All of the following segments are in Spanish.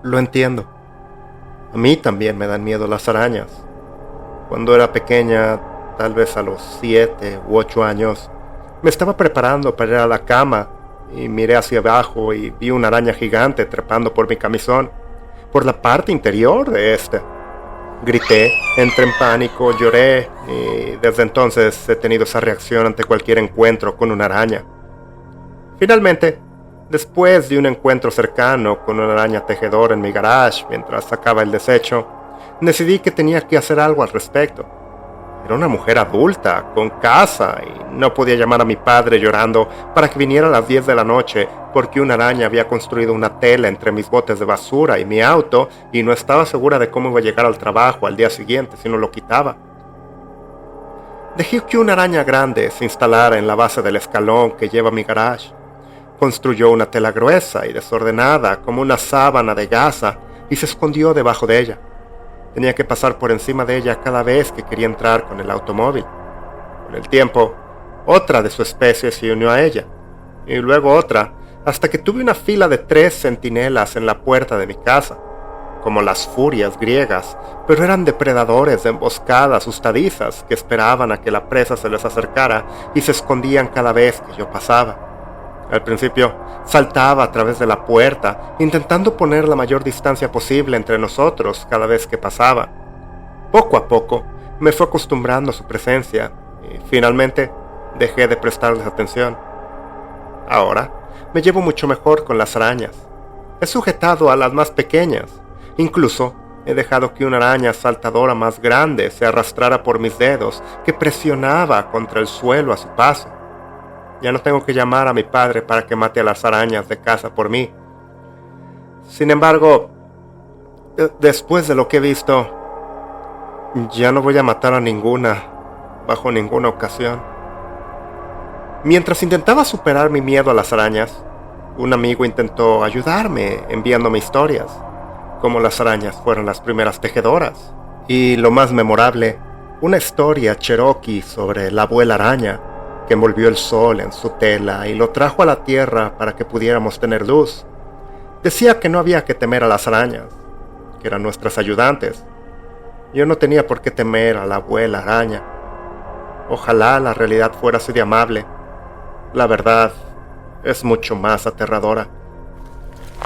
Lo entiendo. A mí también me dan miedo las arañas. Cuando era pequeña, tal vez a los 7 u 8 años, me estaba preparando para ir a la cama y miré hacia abajo y vi una araña gigante trepando por mi camisón, por la parte interior de este. Grité, entré en pánico, lloré y desde entonces he tenido esa reacción ante cualquier encuentro con una araña. Finalmente, después de un encuentro cercano con una araña tejedora en mi garage mientras sacaba el desecho, decidí que tenía que hacer algo al respecto. Era una mujer adulta, con casa, y no podía llamar a mi padre llorando para que viniera a las 10 de la noche porque una araña había construido una tela entre mis botes de basura y mi auto y no estaba segura de cómo iba a llegar al trabajo al día siguiente si no lo quitaba. Dejé que una araña grande se instalara en la base del escalón que lleva a mi garage. Construyó una tela gruesa y desordenada como una sábana de gasa y se escondió debajo de ella. Tenía que pasar por encima de ella cada vez que quería entrar con el automóvil. Con el tiempo, otra de su especie se unió a ella, y luego otra, hasta que tuve una fila de 3 centinelas en la puerta de mi casa, como las furias griegas, pero eran depredadores de emboscadas asustadizas que esperaban a que la presa se les acercara y se escondían cada vez que yo pasaba. Al principio, saltaba a través de la puerta, intentando poner la mayor distancia posible entre nosotros cada vez que pasaba. Poco a poco, me fue acostumbrando a su presencia y finalmente dejé de prestarles atención. Ahora, me llevo mucho mejor con las arañas. He sujetado a las más pequeñas. Incluso, he dejado que una araña saltadora más grande se arrastrara por mis dedos, que presionaba contra el suelo a su paso. Ya no tengo que llamar a mi padre para que mate a las arañas de casa por mí. Sin embargo, después de lo que he visto, ya no voy a matar a ninguna, bajo ninguna ocasión. Mientras intentaba superar mi miedo a las arañas, un amigo intentó ayudarme enviándome historias, como las arañas fueron las primeras tejedoras. Y lo más memorable, una historia cherokee sobre la abuela araña, que envolvió el sol en su tela y lo trajo a la tierra para que pudiéramos tener luz. Decía que no había que temer a las arañas, que eran nuestras ayudantes. Yo no tenía por qué temer a la abuela araña. Ojalá la realidad fuera así de amable. La verdad es mucho más aterradora.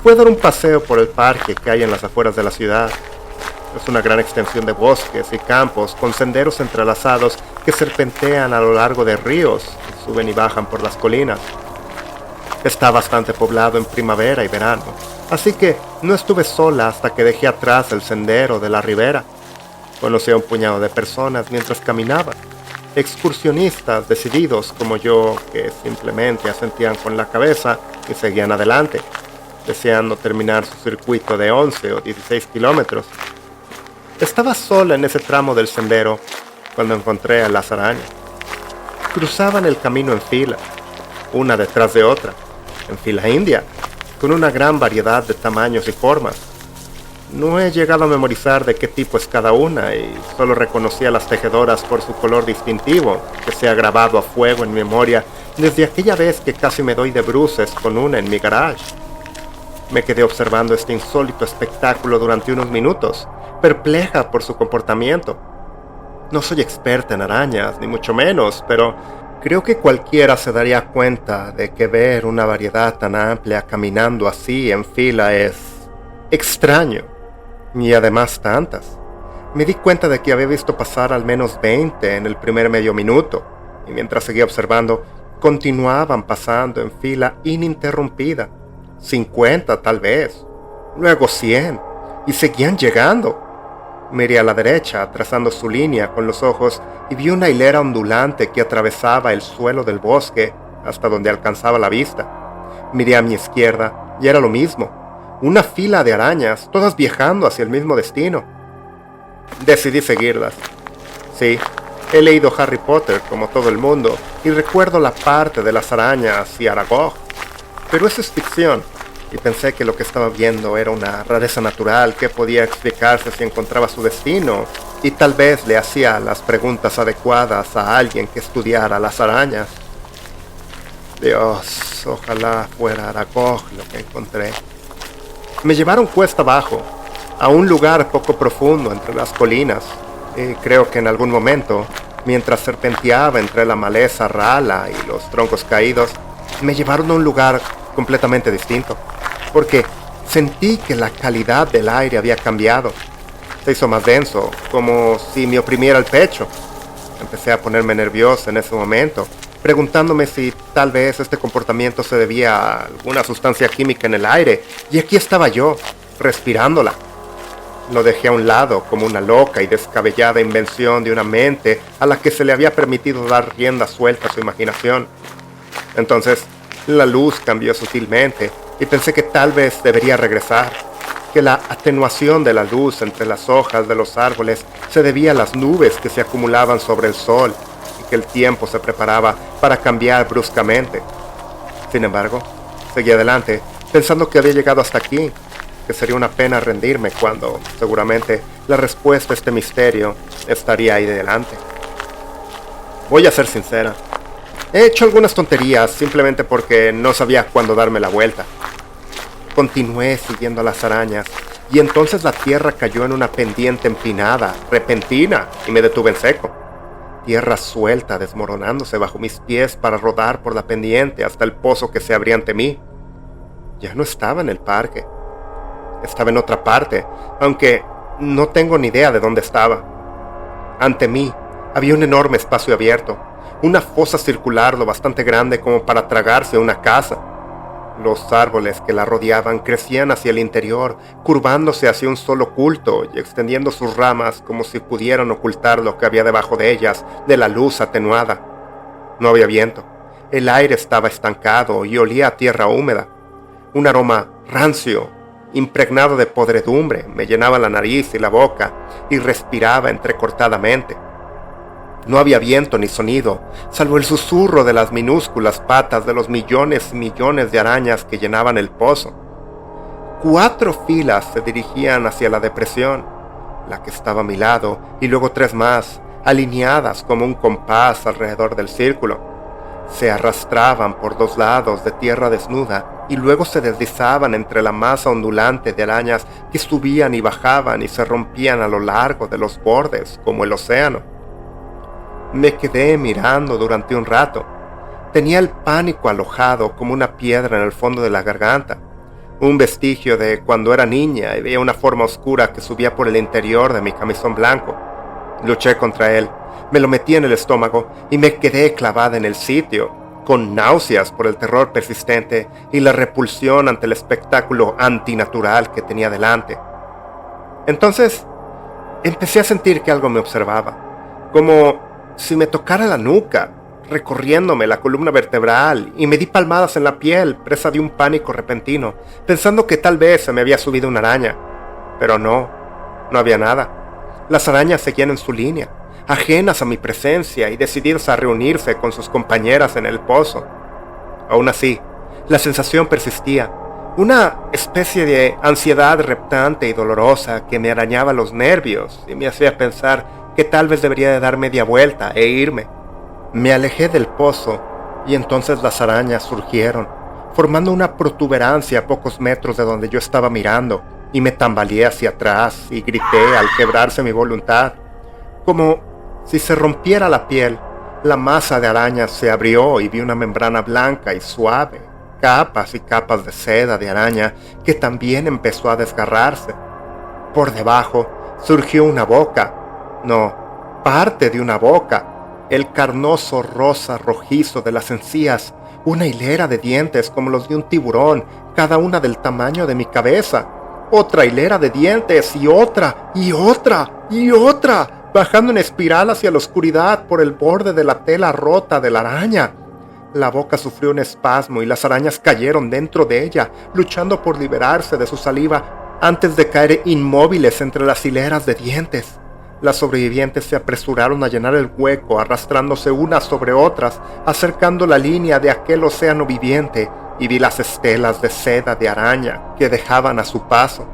Fue dar un paseo por el parque que hay en las afueras de la ciudad. Es una gran extensión de bosques y campos con senderos entrelazados que serpentean a lo largo de ríos y suben y bajan por las colinas. Está bastante poblado en primavera y verano, así que no estuve sola hasta que dejé atrás el sendero de la ribera. Conocí a un puñado de personas mientras caminaba, excursionistas decididos como yo que simplemente asentían con la cabeza y seguían adelante, deseando terminar su circuito de 11 o 16 kilómetros. Estaba sola en ese tramo del sendero cuando encontré a las arañas. Cruzaban el camino en fila, una detrás de otra, en fila india, con una gran variedad de tamaños y formas. No he llegado a memorizar de qué tipo es cada una y solo reconocí a las tejedoras por su color distintivo, que se ha grabado a fuego en mi memoria desde aquella vez que casi me doy de bruces con una en mi garage. Me quedé observando este insólito espectáculo durante unos minutos, perpleja por su comportamiento. No soy experta en arañas, ni mucho menos, pero creo que cualquiera se daría cuenta de que ver una variedad tan amplia caminando así en fila es extraño. Y además tantas. Me di cuenta de que había visto pasar al menos 20 en el primer medio minuto, y mientras seguía observando, continuaban pasando en fila ininterrumpida. 50 tal vez, luego 100, y seguían llegando. Miré a la derecha, trazando su línea con los ojos, y vi una hilera ondulante que atravesaba el suelo del bosque hasta donde alcanzaba la vista. Miré a mi izquierda y era lo mismo, una fila de arañas, todas viajando hacia el mismo destino. Decidí seguirlas. Sí, he leído Harry Potter como todo el mundo y recuerdo la parte de las arañas y Aragog, pero eso es ficción, y pensé que lo que estaba viendo era una rareza natural que podía explicarse si encontraba su destino, y tal vez le hacía las preguntas adecuadas a alguien que estudiara las arañas. Dios, ojalá fuera Aragog lo que encontré. Me llevaron cuesta abajo, a un lugar poco profundo entre las colinas. Creo que en algún momento, mientras serpenteaba entre la maleza rala y los troncos caídos, me llevaron a un lugar completamente distinto, porque sentí que la calidad del aire había cambiado. Se hizo más denso, como si me oprimiera el pecho. Empecé a ponerme nervioso en ese momento, preguntándome si tal vez este comportamiento se debía a alguna sustancia química en el aire, y aquí estaba yo, respirándola. Lo dejé a un lado como una loca y descabellada invención de una mente a la que se le había permitido dar rienda suelta a su imaginación. Entonces, la luz cambió sutilmente y pensé que tal vez debería regresar, que la atenuación de la luz entre las hojas de los árboles se debía a las nubes que se acumulaban sobre el sol y que el tiempo se preparaba para cambiar bruscamente. Sin embargo, seguí adelante, pensando que había llegado hasta aquí, que sería una pena rendirme cuando, seguramente, la respuesta a este misterio estaría ahí delante. Voy a ser sincera. He hecho algunas tonterías simplemente porque no sabía cuándo darme la vuelta. Continué siguiendo a las arañas y entonces la tierra cayó en una pendiente empinada, repentina, y me detuve en seco. Tierra suelta desmoronándose bajo mis pies para rodar por la pendiente hasta el pozo que se abría ante mí. Ya no estaba en el parque. Estaba en otra parte, aunque no tengo ni idea de dónde estaba. Ante mí había un enorme espacio abierto, una fosa circular lo bastante grande como para tragarse una casa. Los árboles que la rodeaban crecían hacia el interior, curvándose hacia un solo culto y extendiendo sus ramas como si pudieran ocultar lo que había debajo de ellas de la luz atenuada. No había viento, el aire estaba estancado y olía a tierra húmeda. Un aroma rancio, impregnado de podredumbre, me llenaba la nariz y la boca y respiraba entrecortadamente. No había viento ni sonido, salvo el susurro de las minúsculas patas de los millones y millones de arañas que llenaban el pozo. 4 filas se dirigían hacia la depresión, la que estaba a mi lado, y luego 3 más, alineadas como un compás alrededor del círculo. Se arrastraban por 2 lados de tierra desnuda y luego se deslizaban entre la masa ondulante de arañas que subían y bajaban y se rompían a lo largo de los bordes como el océano. Me quedé mirando durante un rato. Tenía el pánico alojado como una piedra en el fondo de la garganta, un vestigio de cuando era niña y veía una forma oscura que subía por el interior de mi camisón blanco. Luché contra él, me lo metí en el estómago y me quedé clavada en el sitio, con náuseas por el terror persistente y la repulsión ante el espectáculo antinatural que tenía delante. Entonces, empecé a sentir que algo me observaba, como si me tocara la nuca, recorriéndome la columna vertebral, y me di palmadas en la piel, presa de un pánico repentino, pensando que tal vez se me había subido una araña. Pero no había nada. Las arañas seguían en su línea, ajenas a mi presencia y decididas a reunirse con sus compañeras en el pozo. Aún así, la sensación persistía, una especie de ansiedad reptante y dolorosa que me arañaba los nervios y me hacía pensar que tal vez debería de dar media vuelta e irme. Me alejé del pozo y entonces las arañas surgieron, formando una protuberancia a pocos metros de donde yo estaba mirando, y me tambaleé hacia atrás y grité al quebrarse mi voluntad. Como si se rompiera la piel, la masa de arañas se abrió y vi una membrana blanca y suave, capas y capas de seda de araña que también empezó a desgarrarse. Por debajo surgió una boca, no, parte de una boca, el carnoso rosa rojizo de las encías, una hilera de dientes como los de un tiburón, cada una del tamaño de mi cabeza, otra hilera de dientes y otra, y otra, y otra, bajando en espiral hacia la oscuridad por el borde de la tela rota de la araña. La boca sufrió un espasmo y las arañas cayeron dentro de ella, luchando por liberarse de su saliva antes de caer inmóviles entre las hileras de dientes. Las sobrevivientes se apresuraron a llenar el hueco, arrastrándose unas sobre otras, acercando la línea de aquel océano viviente, y vi las estelas de seda de araña que dejaban a su paso.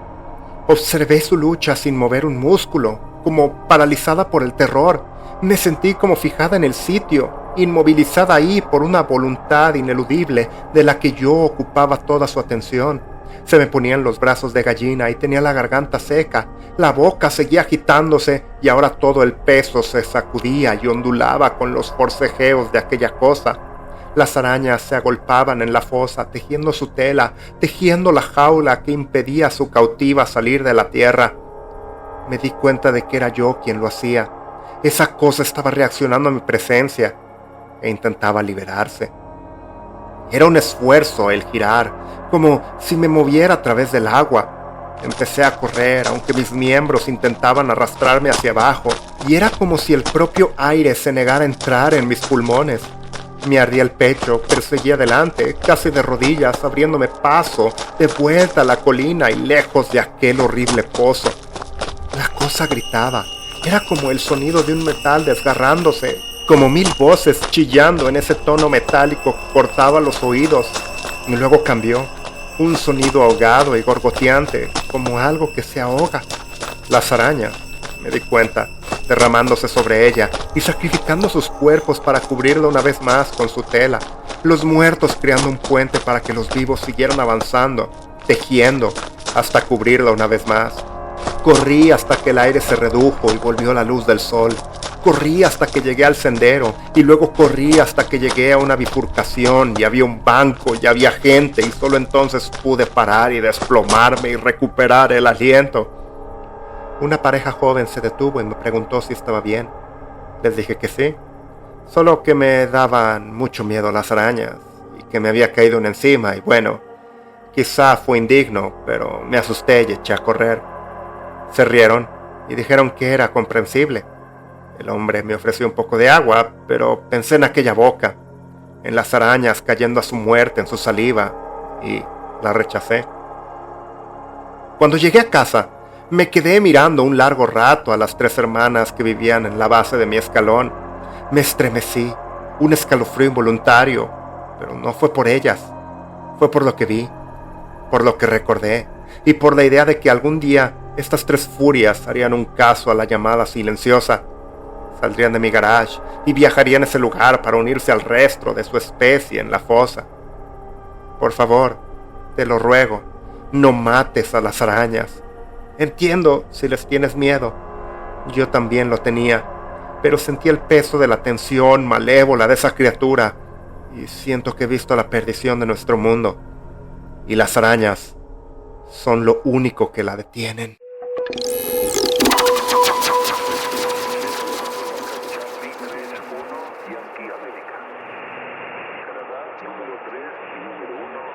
Observé su lucha sin mover un músculo, como paralizada por el terror. Me sentí como fijada en el sitio, inmovilizada ahí por una voluntad ineludible de la que yo ocupaba toda su atención. Se me ponían los brazos de gallina y tenía la garganta seca. La boca seguía agitándose y ahora todo el peso se sacudía y ondulaba con los forcejeos de aquella cosa. Las arañas se agolpaban en la fosa, tejiendo su tela, tejiendo la jaula que impedía a su cautiva salir de la tierra. Me di cuenta de que era yo quien lo hacía. Esa cosa estaba reaccionando a mi presencia e intentaba liberarse. Era un esfuerzo el girar, como si me moviera a través del agua. Empecé a correr, aunque mis miembros intentaban arrastrarme hacia abajo, y era como si el propio aire se negara a entrar en mis pulmones. Me ardía el pecho, pero seguía adelante, casi de rodillas, abriéndome paso, de vuelta a la colina y lejos de aquel horrible pozo. La cosa gritaba. Era como el sonido de un metal desgarrándose, como 1000 voces chillando en ese tono metálico que cortaba los oídos. Y luego cambió, un sonido ahogado y gorgoteante, como algo que se ahoga. Las arañas, me di cuenta, derramándose sobre ella y sacrificando sus cuerpos para cubrirla una vez más con su tela. Los muertos creando un puente para que los vivos siguieran avanzando, tejiendo, hasta cubrirla una vez más. Corrí hasta que el aire se redujo y volvió la luz del sol. Corrí hasta que llegué al sendero y luego corrí hasta que llegué a una bifurcación y había un banco y había gente y solo entonces pude parar y desplomarme y recuperar el aliento. Una pareja joven se detuvo y me preguntó si estaba bien. Les dije que sí, solo que me daban mucho miedo las arañas y que me había caído una encima y bueno, quizá fue indigno, pero me asusté y eché a correr. Se rieron y dijeron que era comprensible. El hombre me ofreció un poco de agua, pero pensé en aquella boca, en las arañas cayendo a su muerte en su saliva, y la rechacé. Cuando llegué a casa, me quedé mirando un largo rato a las 3 hermanas que vivían en la base de mi escalón. Me estremecí, un escalofrío involuntario, pero no fue por ellas, fue por lo que vi, por lo que recordé, y por la idea de que algún día estas 3 furias harían un caso a la llamada silenciosa. Saldrían de mi garage y viajarían a ese lugar para unirse al resto de su especie en la fosa. Por favor, te lo ruego, no mates a las arañas. Entiendo si les tienes miedo. Yo también lo tenía, pero sentí el peso de la tensión malévola de esa criatura y siento que he visto la perdición de nuestro mundo. Y las arañas son lo único que la detienen.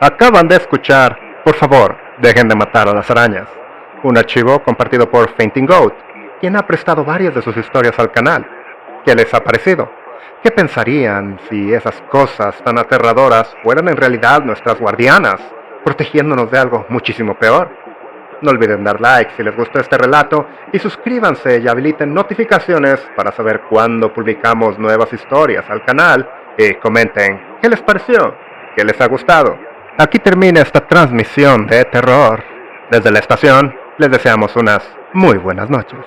Acaban de escuchar, por favor, dejen de matar a las arañas, un archivo compartido por Fainting Goat, quien ha prestado varias de sus historias al canal. ¿Qué les ha parecido? ¿Qué pensarían si esas cosas tan aterradoras fueran en realidad nuestras guardianas, protegiéndonos de algo muchísimo peor? No olviden dar like si les gustó este relato y suscríbanse y habiliten notificaciones para saber cuándo publicamos nuevas historias al canal y comenten qué les pareció, qué les ha gustado. Aquí termina esta transmisión de terror. Desde la estación les deseamos unas muy buenas noches.